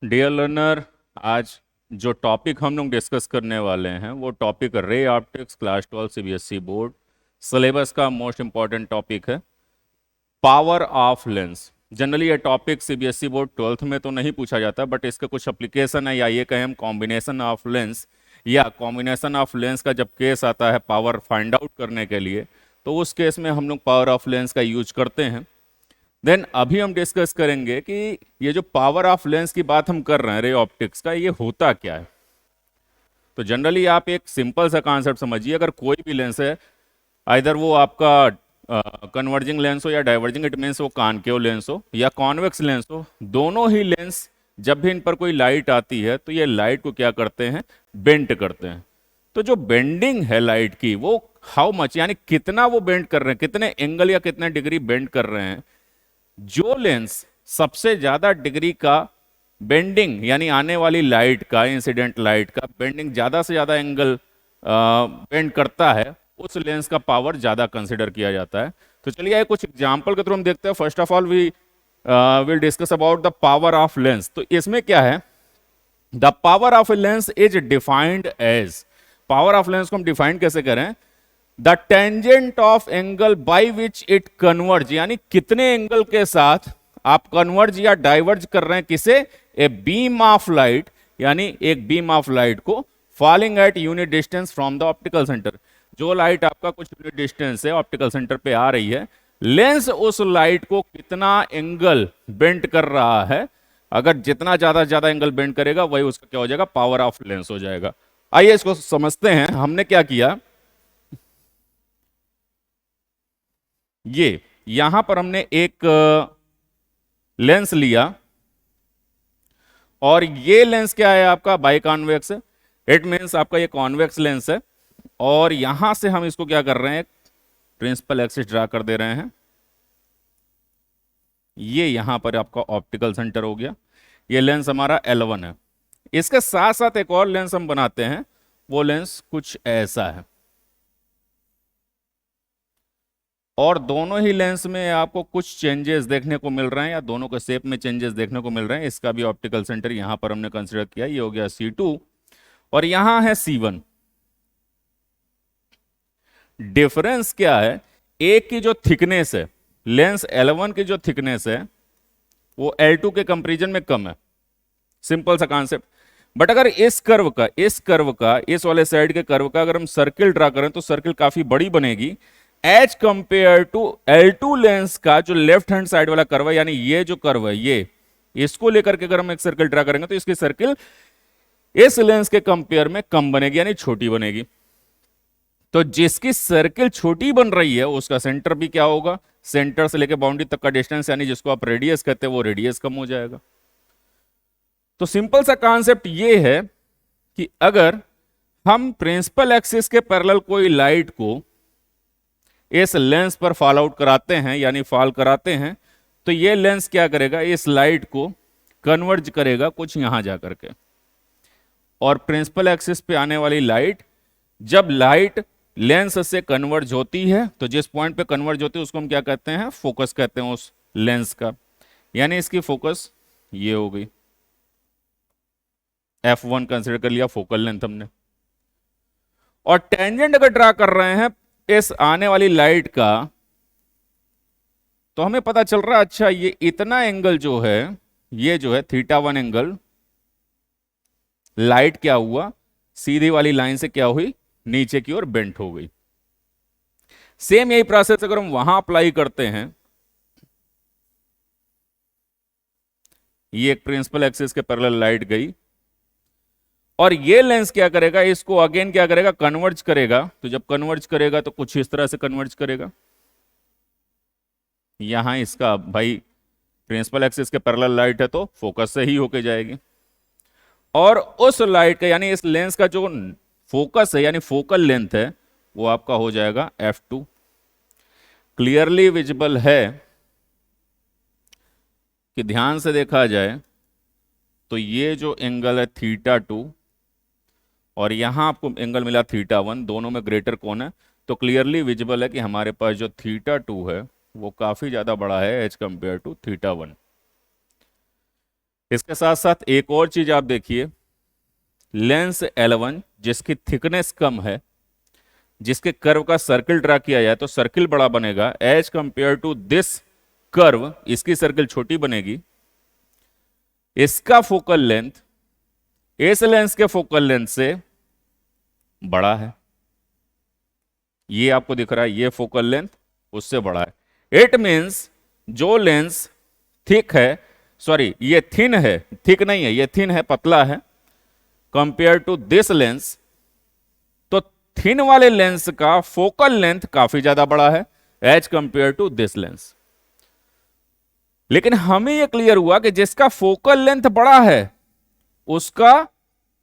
Dear learner, आज जो topic हम लोग डिस्कस करने वाले हैं वो topic ray optics class 12 CBSE board syllabus का मोस्ट इंपॉर्टेंट टॉपिक है। Power of lens. जनरली ये टॉपिक सीबीएसई बोर्ड 12th में तो नहीं पूछा जाता, बट इसका कुछ एप्लीकेशन है, या ये कहें हम कॉम्बिनेशन ऑफ लेंस, या कॉम्बिनेशन ऑफ लेंस का जब केस आता है पावर फाइंड आउट करने के लिए, तो उस केस में हम लोग पावर ऑफ लेंस का यूज करते हैं। देन अभी हम डिस्कस करेंगे कि ये जो पावर ऑफ लेंस की बात हम कर रहे हैं रे ऑप्टिक्स का, ये होता क्या है। तो जनरली आप एक सिंपल सा कॉन्सेप्ट समझिए, अगर कोई भी लेंस है, आइदर वो आपका कन्वर्जिंग लेंस हो या डाइवर्जिंग, इट मीन्स वो कॉनकेव लेंस हो या कॉन्वेक्स लेंस हो, दोनों ही लेंस जब भी इन पर कोई लाइट आती है तो ये लाइट को क्या करते हैं, बेंड करते हैं। तो जो बेंडिंग है लाइट की, वो हाउ मच, यानी कितना वो बेंड कर रहे हैं, कितने एंगल या कितने डिग्री बेंड कर रहे हैं। जो लेंस सबसे ज्यादा डिग्री का बेंडिंग, यानी आने वाली लाइट का, इंसिडेंट लाइट का बेंडिंग ज्यादा से ज्यादा एंगल बेंड करता है, उस लेंस का पावर ज्यादा कंसिडर किया जाता है। तो चलिए आइए कुछ एग्जांपल के थ्रू हम देखते हैं। First of all we will discuss about the power of lens. तो इसमें क्या है, the power of a lens is defined as, power of lens को हम डिफाइन कैसे करें, the tangent of angle by which it converge, यानी कितने एंगल के साथ आप कन्वर्ज या डाइवर्ज कर रहे हैं किसे, ए बीम ऑफ लाइट, यानी एक बीम ऑफ लाइट को falling eight unit distance from the optical centre. जो लाइट आपका कुछ यूनिट डिस्टेंस से ऑप्टिकल सेंटर पे आ रही है, लेंस उस लाइट को कितना एंगल बेंड कर रहा है, अगर जितना ज्यादा एंगल बेंड करेगा वही उसका क्या हो जाएगा, पावर ऑफ लेंस हो जाएगा। आइए इसको समझते हैं। हमने क्या किया, ये यहां पर हमने एक लेंस लिया, और ये लेंस क्या है आपका, बाई कॉन्वेक्स है। इट मीन्स आपका ये कॉन्वेक्स लेंस है, और यहां से हम इसको क्या कर रहे हैं, प्रिंसिपल एक्सिस ड्रा कर दे रहे हैं। ये यहां पर आपका ऑप्टिकल सेंटर हो गया। ये लेंस हमारा L1 है। इसके साथ साथ एक और लेंस हम बनाते हैं, वो लेंस कुछ ऐसा है, और दोनों ही लेंस में आपको कुछ चेंजेस देखने को मिल रहे हैं, या दोनों के शेप में चेंजेस देखने को मिल रहे हैं। इसका भी ऑप्टिकल सेंटर यहां पर हमने कंसीडर किया, ये हो गया C2, और यहां है C1। डिफरेंस क्या है, एक की जो थिकनेस है, लेंस L1 की जो थिकनेस है वो L2 के कंपेरिजन में कम है। सिंपल सा कॉन्सेप्ट। बट अगर इस कर्व का इस वाले साइड के कर्व का अगर हम सर्किल ड्रा करें तो सर्किल काफी बड़ी बनेगी as compare to L2 lens का जो लेफ्ट हैंड साइड वाला कर्व है, यानी ये जो कर्व है, ये इसको लेकर के अगर हम एक सर्किल ड्रा करेंगे तो इसकी सर्किल इस लेंस के कंपेयर में कम बनेगी, यानी छोटी बनेगी। तो जिसकी सर्किल छोटी बन रही है उसका सेंटर भी क्या होगा, सेंटर से लेकर बाउंड्री तक का डिस्टेंस, यानी जिसको आप रेडियस कहते हैं, वो रेडियस कम हो जाएगा। तो सिंपल सा कॉन्सेप्ट ये है कि अगर हम प्रिंसिपल एक्सिस के पैरेलल कोई लाइट को इस लेंस पर फॉल आउट कराते हैं, यानी फॉल कराते हैं, तो ये लेंस क्या करेगा, इस लाइट को कन्वर्ज करेगा कुछ यहां जाकर के, और प्रिंसिपल एक्सिस पे आने वाली लाइट, जब लाइट लेंस से कन्वर्ज होती है तो जिस पॉइंट पे कन्वर्ज होती है उसको हम क्या कहते हैं, फोकस कहते हैं उस लेंस का, यानी इसकी फोकस ये हो गई। F1 कंसिडर कर लिया फोकल लेंथ हमने। और टेंजेंट अगर ड्रा कर रहे हैं इस आने वाली लाइट का, तो हमें पता चल रहा है, अच्छा ये इतना एंगल जो है, ये जो है θ1 एंगल, लाइट क्या हुआ, सीधी वाली लाइन से क्या हुई, नीचे की ओर बेंट हो गई। सेम यही प्रोसेस अगर हम वहां अप्लाई करते हैं, ये एक प्रिंसिपल एक्सिस के पैरेलल लाइट गई, और ये लेंस क्या करेगा, इसको अगेन क्या करेगा, कन्वर्ज करेगा। तो जब कन्वर्ज करेगा तो कुछ इस तरह से कन्वर्ज करेगा। यहां इसका भाई प्रिंसिपल एक्सिस के पैरेलल लाइट है तो फोकस से ही होके जाएगी, और उस लाइट का, यानी इस लेंस का जो फोकस है, यानी फोकल लेंथ है, वो आपका हो जाएगा F2। क्लियरली विजिबल है कि ध्यान से देखा जाए तो ये जो एंगल है θ2, और यहां आपको एंगल मिला θ1, दोनों में ग्रेटर कौन है, तो क्लियरली विजिबल है कि हमारे पास जो θ2 है वो काफी ज्यादा बड़ा है एज कंपेयर टू θ1। इसके साथ साथ एक और चीज आप देखिए, लेंस L1 जिसकी थिकनेस कम है, जिसके कर्व का सर्किल ड्रा किया जाए तो सर्किल बड़ा बनेगा, as compare to this curve इसकी सर्किल छोटी बनेगी। इसका फोकल लेंथ इस लेंस के फोकल लेंथ से बड़ा है, ये आपको दिख रहा है, ये फोकल लेंथ उससे बड़ा है। इट मींस जो लेंस थिक है, सॉरी ये थिन है, थिक नहीं है, ये थिन है, पतला है, कंपेयर टू दिस लेंस, तो थिन वाले लेंस का फोकल लेंथ काफी ज्यादा बड़ा है as compare to this lens. लेकिन हमें यह क्लियर हुआ कि जिसका फोकल लेंथ बड़ा है उसका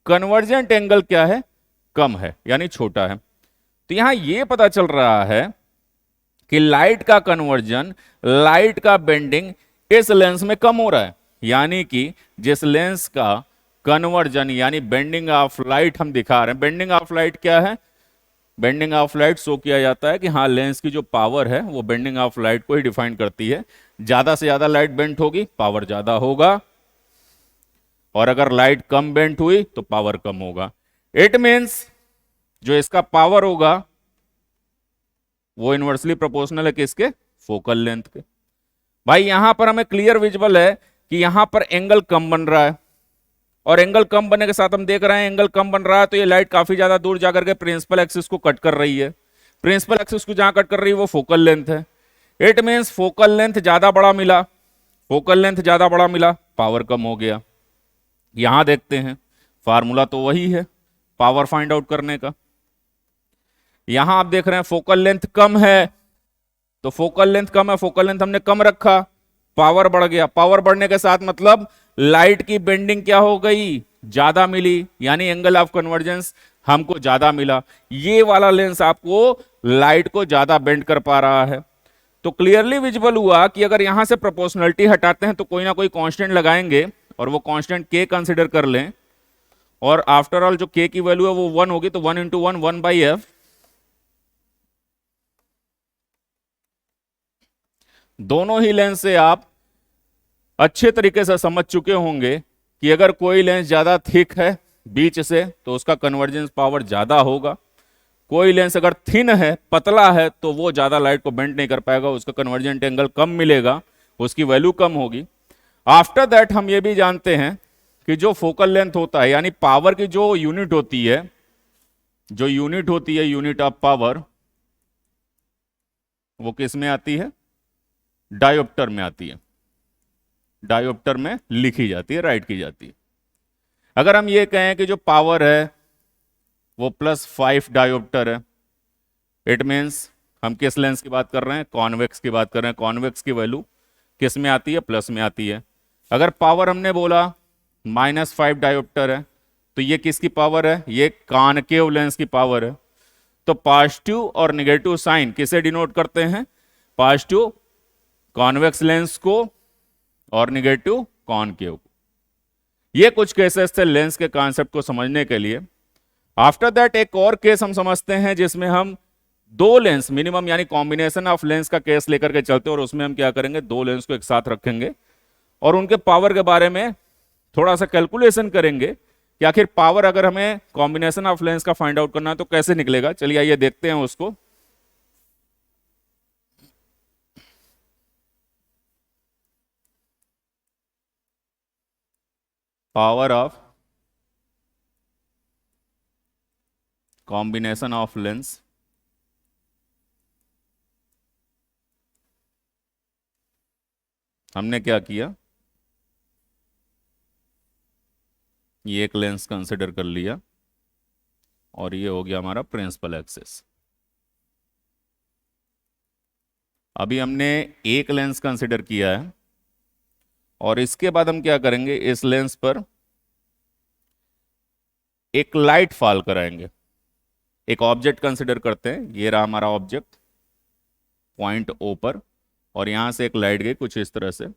कन्वर्जेंट एंगल क्या है, कम है, यानी छोटा है। तो यहां यह पता चल रहा है कि लाइट का कन्वर्जन, लाइट का बेंडिंग इस लेंस में कम हो रहा है, यानी कि जिस लेंस का कन्वर्जन यानी बेंडिंग ऑफ लाइट हम दिखा रहे हैं, बेंडिंग ऑफ लाइट क्या है, बेंडिंग ऑफ लाइट शो किया जाता है कि हाँ लेंस की जो पावर है वो बेंडिंग ऑफ लाइट को ही डिफाइन करती है। ज्यादा से ज्यादा लाइट बेंट होगी पावर ज्यादा होगा, और अगर लाइट कम बेंट हुई तो पावर कम होगा। इट मींस जो इसका पावर होगा वो इनवर्सली प्रोपोर्शनल है किसके, फोकल लेंथ के। भाई यहां पर हमें क्लियर विजिबल है कि यहां पर एंगल कम बन रहा है, और एंगल कम बनने के साथ हम देख रहे हैं एंगल कम बन रहा है तो ये लाइट काफी ज्यादा दूर जाकर के प्रिंसिपल एक्सिस को कट कर रही है। प्रिंसिपल एक्सिस को जहां कट कर रही है वो फोकल लेंथ है। इट मींस फोकल लेंथ ज्यादा बड़ा मिला, फोकल लेंथ ज्यादा बड़ा मिला, पावर कम हो गया। यहां देखते हैं फार्मूला तो वही है पावर फाइंड आउट करने का। यहां आप देख रहे हैं फोकल लेंथ कम है, तो फोकल लेंथ कम है, फोकल लेंथ हमने कम रखा, पावर बढ़ गया। पावर बढ़ने के साथ मतलब लाइट की बेंडिंग क्या हो गई, ज्यादा मिली, यानी एंगल ऑफ कन्वर्जेंस हमको ज्यादा मिला। ये वाला लेंस आपको लाइट को ज्यादा बेंड कर पा रहा है। तो क्लियरली विजिबल हुआ कि अगर यहां से प्रोपोर्शनलिटी हटाते हैं तो कोई ना कोई कांस्टेंट लगाएंगे, और वो कांस्टेंट के कंसीडर कर लें, और आफ्टर ऑल जो के की वैल्यू है वो 1 होगी, तो 1 इंटू 1 1/f। दोनों ही लेंस से आप अच्छे तरीके से समझ चुके होंगे कि अगर कोई लेंस ज्यादा थिक है बीच से तो उसका कन्वर्जेंस पावर ज्यादा होगा, कोई लेंस अगर थिन है, पतला है, तो वो ज्यादा लाइट को बेंड नहीं कर पाएगा, उसका कन्वर्जेंट एंगल कम मिलेगा, उसकी वैल्यू कम होगी। आफ्टर दैट हम ये भी जानते हैं कि जो फोकल लेंथ होता है यानी पावर की जो यूनिट होती है, जो यूनिट होती है यूनिट ऑफ पावर, वो किस में आती है, डायोप्टर में आती है, डायोप्टर में लिखी जाती है, राइट की जाती है। अगर हम ये कहें कि जो पावर है वो +5 डायोप्टर है, इट मींस हम किस लेंस की बात कर रहे हैं, कॉन्वेक्स की बात कर रहे हैं। कॉन्वेक्स की वैल्यू किस में आती है, प्लस में आती है। अगर पावर हमने बोला -5 डायोप्टर है तो ये किसकी पावर है, ये कॉनकेव लेंस की पावर है। तो पॉजिटिव और नेगेटिव साइन किसे डिनोट करते हैं, पॉजिटिव कॉन्वेक्स लेंस को और निगेटिव कॉनकेव को। ये कुछ केसेस थे लेंस के कॉन्सेप्ट को समझने के लिए। आफ्टर दैट एक और केस हम समझते हैं जिसमें हम दो लेंस मिनिमम यानी कॉम्बिनेशन ऑफ लेंस का केस लेकर के चलते हैं, और उसमें हम क्या करेंगे, दो लेंस को एक साथ रखेंगे और उनके पावर के बारे में थोड़ा सा कैलकुलेशन करेंगे कि आखिर पावर अगर हमें कॉम्बिनेशन ऑफ लेंस का फाइंड आउट करना है तो कैसे निकलेगा। चलिए आइए देखते हैं उसको। Power of combination of lens हमने क्या किया, ये एक लेंस कंसिडर कर लिया और ये हो गया हमारा प्रिंसिपल एक्सिस। अभी हमने एक लेंस कंसिडर किया है और इसके बाद हम क्या करेंगे, इस लेंस पर एक लाइट फॉल कराएंगे। एक ऑब्जेक्ट कंसिडर करते हैं, ये रहा हमारा ऑब्जेक्ट पॉइंट ओ पर, और यहां से एक लाइट गई कुछ इस तरह से।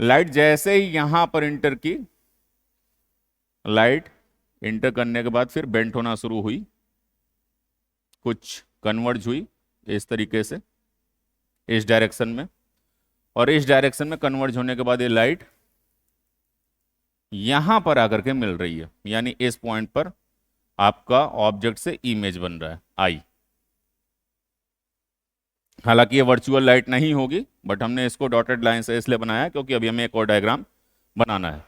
लाइट जैसे ही यहां पर इंटर की, लाइट इंटर करने के बाद फिर बेंट होना शुरू हुई, कुछ कन्वर्ज हुई इस तरीके से इस डायरेक्शन में, और इस डायरेक्शन में कन्वर्ज होने के बाद ये लाइट यहां पर आकर के मिल रही है, यानी इस पॉइंट पर आपका ऑब्जेक्ट से इमेज बन रहा है आई। हालांकि ये वर्चुअल लाइट नहीं होगी, बट हमने इसको डॉटेड लाइन से इसलिए बनाया क्योंकि अभी हमें एक और डायग्राम बनाना है।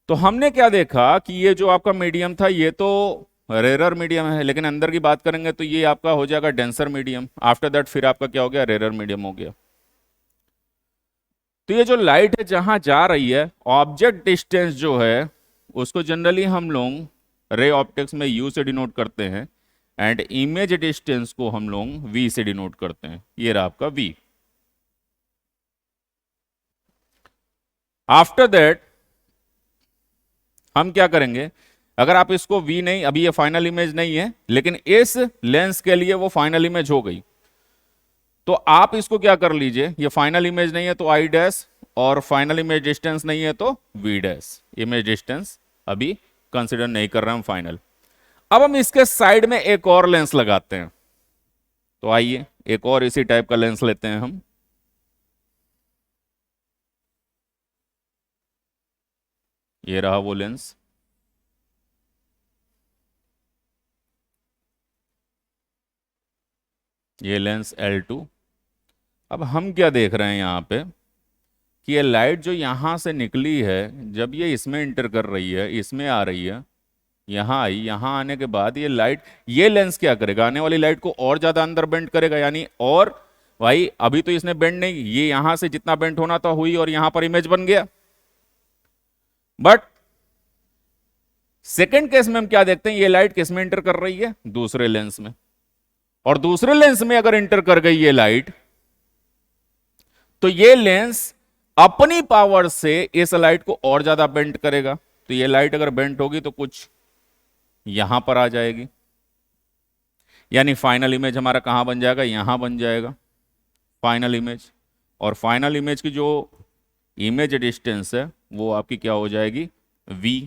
तो हमने क्या देखा कि ये जो आपका मीडियम था ये तो रेरर मीडियम है, लेकिन अंदर की बात करेंगे तो ये आपका हो जाएगा डेंसर मीडियम। आफ्टर दैट फिर आपका क्या हो गया, रेरर मीडियम हो गया। तो ये जो लाइट है जहां जा रही है, ऑब्जेक्ट डिस्टेंस जो है उसको जनरली हम लोग रे ऑप्टिक्स में यू से डिनोट करते हैं, एंड इमेज डिस्टेंस को हम लोग वी से डिनोट करते हैं। ये रहा आपका वी। आफ्टर दैट हम क्या करेंगे, अगर आप इसको वी नहीं, अभी ये फाइनल इमेज नहीं है, लेकिन इस लेंस के लिए वो फाइनल इमेज हो गई, तो आप इसको क्या कर लीजिए, ये फाइनल इमेज नहीं है तो आई डैश, और फाइनल इमेज डिस्टेंस नहीं है तो वी डैश। इमेज डिस्टेंस अभी कंसिडर नहीं कर रहे हम फाइनल। अब हम इसके साइड में एक और लेंस लगाते हैं, तो आइए एक और इसी टाइप का लेंस लेते हैं हम। ये रहा वो लेंस। ये लेंस L2। अब हम क्या देख रहे हैं यहां पे कि ये लाइट जो यहां से निकली है, जब ये इसमें इंटर कर रही है, इसमें आ रही है, यहां आई, यहां आने के बाद ये लाइट, ये लेंस क्या करेगा, आने वाली लाइट को और ज्यादा अंदर बेंड करेगा। यानी और भाई अभी तो इसने बेंड नहीं, ये यहां से जितना बेंड होना था हुई और यहां पर इमेज बन गया। बट सेकेंड केस में हम क्या देखते हैं, ये लाइट किस में इंटर कर रही है, दूसरे लेंस में। और दूसरे लेंस में अगर इंटर कर गई ये लाइट, तो ये लेंस अपनी पावर से इस लाइट को और ज्यादा बेंड करेगा। तो ये लाइट अगर बेंड होगी तो कुछ यहां पर आ जाएगी, यानी फाइनल इमेज हमारा कहां बन जाएगा, यहां बन जाएगा फाइनल इमेज। और फाइनल इमेज की जो इमेज डिस्टेंस है वो आपकी क्या हो जाएगी, v।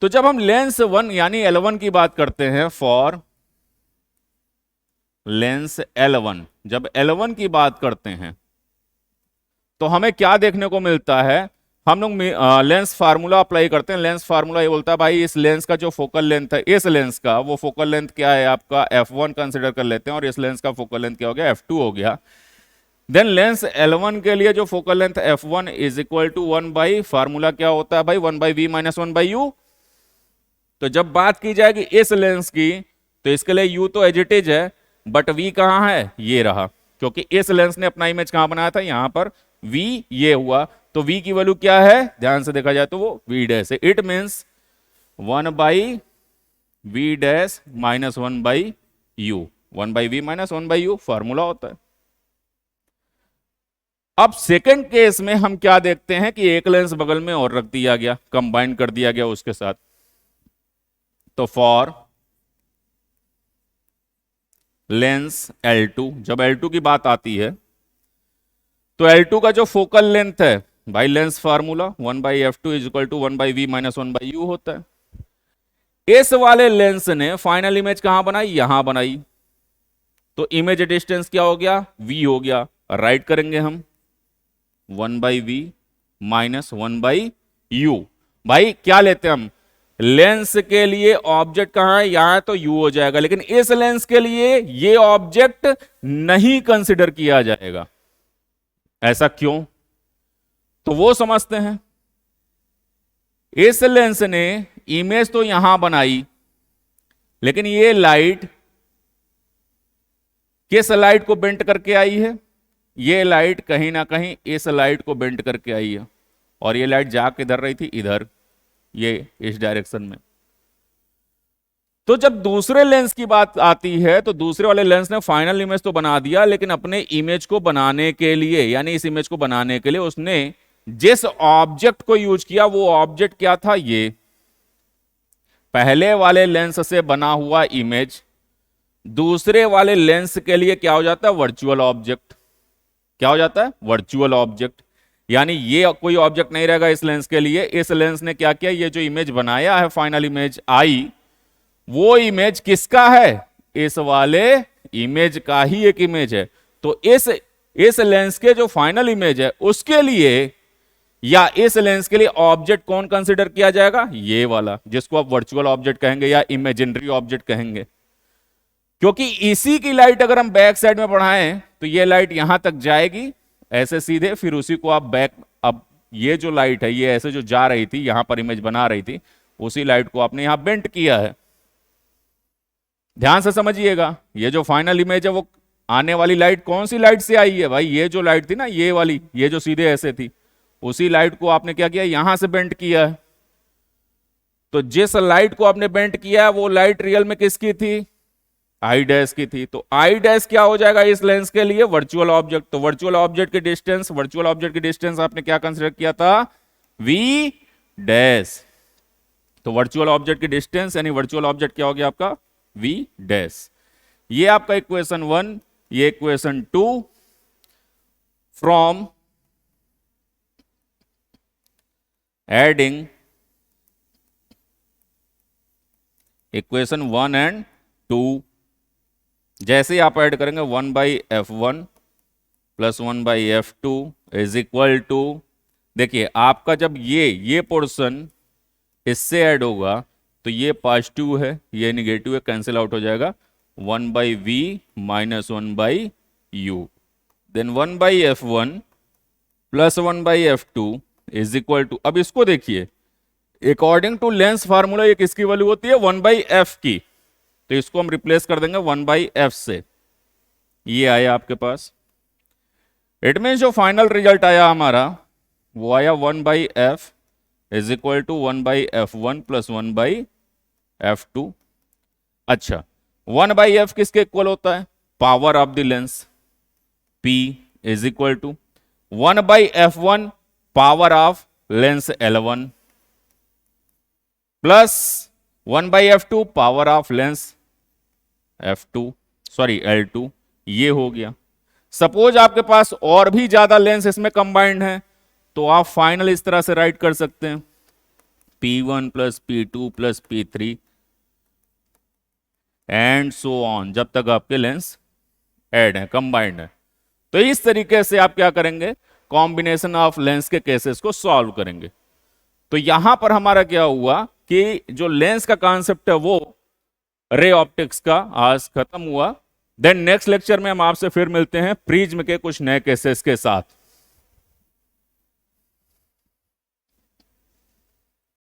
तो जब हम लेंस 1 यानी L1 की बात करते हैं, फॉर लेंस L1, जब L1 की बात करते हैं तो हमें क्या देखने को मिलता है, हम लोग लेंस फार्मूला अप्लाई करते हैं। लेंस फार्मूला ये बोलता है भाई इस लेंस का जो फोकल लेंथ है, इस लेंस का वो फोकल लेंथ क्या है आपका f1 कंसिडर कर लेते हैं, और इस लेंस का फोकल लेंथ क्या हो गया, f2 हो गया। देन लेंस L1 के लिए जो focal length f1 is equal to 1 by, formula क्या होता है भाई, 1 by v minus 1 by u. तो जब बात की जाएगी इस लेंस की, तो इसके लिए u तो एज इट इज है, बट v कहां है, ये रहा, क्योंकि इस लेंस ने अपना इमेज कहां बनाया था, यहां पर v ये हुआ। तो v की वैल्यू क्या है, ध्यान से देखा जाए तो वो v डैश है। It means 1 by v dash minus 1 by u, 1 by v minus 1 by u formula होता है। अब सेकंड केस में हम क्या देखते हैं कि एक लेंस बगल में और रख दिया गया, कंबाइन कर दिया गया उसके साथ। तो फॉर लेंस L2, जब L2 की बात आती है तो L2 का जो फोकल लेंथ है भाई, lens formula 1 by f2 is equal to 1 by v minus 1 by u होता है। इस वाले लेंस ने फाइनल इमेज कहां बनाई, यहां बनाई, तो इमेज डिस्टेंस क्या हो गया, v हो गया। राइट करेंगे हम 1 by v minus 1 by u. भाई क्या लेते हैं हम, लेंस के लिए ऑब्जेक्ट कहां है, यहां है तो u हो जाएगा, लेकिन इस लेंस के लिए ये ऑब्जेक्ट नहीं कंसिडर किया जाएगा। ऐसा क्यों, तो वो समझते हैं। इस लेंस ने इमेज तो यहां बनाई, लेकिन ये लाइट किस लाइट को बेंट करके आई है, ये लाइट कहीं ना कहीं इस लाइट को बेंट करके आई है, और ये लाइट जा किधर रही थी, इधर, ये इस डायरेक्शन में। तो जब दूसरे लेंस की बात आती है तो दूसरे वाले लेंस ने फाइनल इमेज तो बना दिया, लेकिन अपने इमेज को बनाने के लिए, यानी इस इमेज को बनाने के लिए उसने जिस ऑब्जेक्ट को यूज किया वो ऑब्जेक्ट क्या था, ये पहले वाले लेंस से बना हुआ इमेज दूसरे वाले लेंस के लिए क्या हो जाता है, वर्चुअल ऑब्जेक्ट। क्या हो जाता है, वर्चुअल ऑब्जेक्ट। यानी ये कोई ऑब्जेक्ट नहीं रहेगा इस लेंस के लिए। इस लेंस ने क्या किया, ये जो इमेज बनाया है फाइनल इमेज आई, वो इमेज किसका है, इस वाले इमेज का ही एक इमेज है। तो इस लेंस के जो फाइनल इमेज है उसके लिए या इस लेंस के लिए ऑब्जेक्ट कौन कंसिडर किया जाएगा, ये वाला, जिसको आप वर्चुअल ऑब्जेक्ट कहेंगे या इमेजिनरी ऑब्जेक्ट कहेंगे। क्योंकि इसी की लाइट अगर हम बैक साइड में बढ़ाएं तो ये लाइट यहां तक जाएगी ऐसे सीधे, फिर उसी को आप बैक, अब ये जो लाइट है ये ऐसे जो जा रही थी यहां पर इमेज बना रही थी, उसी लाइट को आपने यहां बेंट किया है। ध्यान से समझिएगा, ये जो फाइनल इमेज है वो आने वाली लाइट कौन सी लाइट से आई है भाई, ये जो लाइट थी ना ये वाली, ये जो सीधे ऐसे थी, उसी लाइट को आपने क्या किया, यहां से बेंट किया है। तो जिस लाइट को आपने बेंट किया है वो लाइट रियल में किसकी थी, आई डैश की थी। तो आई डैश क्या हो जाएगा इस लेंस के लिए, वर्चुअल ऑब्जेक्ट। तो वर्चुअल ऑब्जेक्ट की डिस्टेंस, वर्चुअल ऑब्जेक्ट की डिस्टेंस आपने क्या कंसीडर किया था, वी डैश। तो वर्चुअल ऑब्जेक्ट की डिस्टेंस यानी वर्चुअल ऑब्जेक्ट क्या हो गया आपका, वी डैश। ये आपका इक्वेशन 1, ये equation 2 from adding equation 1 and 2, जैसे ही आप ऐड करेंगे 1/f1 plus 1/f2 is equal to, देखिए आपका जब ये पोर्शन इससे ऐड होगा तो ये पॉजिटिव है ये निगेटिव है, कैंसिल आउट हो जाएगा, 1/v minus 1/u, then 1/f1 plus 1/f2 is equal to, अब इसको देखिए अकॉर्डिंग टू लेंस फार्मूला ये किसकी वैल्यू होती है, 1/f की, तो इसको हम रिप्लेस कर देंगे 1/f से, ये आया आपके पास। इट मीन जो फाइनल रिजल्ट आया हमारा वो आया 1/f is equal to 1/f1 plus 1/f2। अच्छा 1/f किसके इक्वल होता है, power of the lens, P is equal to 1/f1 power of lens L1 plus 1/f2 power of lens F2, sorry L2, ये हो गया। सपोज आपके पास और भी ज्यादा लेंस इसमें कंबाइंड है तो आप फाइनल इस तरह से राइट कर सकते हैं, P1 plus P2 plus P3 and so on, जब तक आपके लेंस ऐड है, कंबाइंड है। तो इस तरीके से आप क्या करेंगे, कॉम्बिनेशन ऑफ लेंस के केसेस को सॉल्व करेंगे। तो यहां पर हमारा क्या हुआ कि जो लेंस का कॉन्सेप्ट है वो रे ऑप्टिक्स का आज खत्म हुआ। देन नेक्स्ट लेक्चर में हम आपसे फिर मिलते हैं प्रिज्म के कुछ नए केसेस के साथ।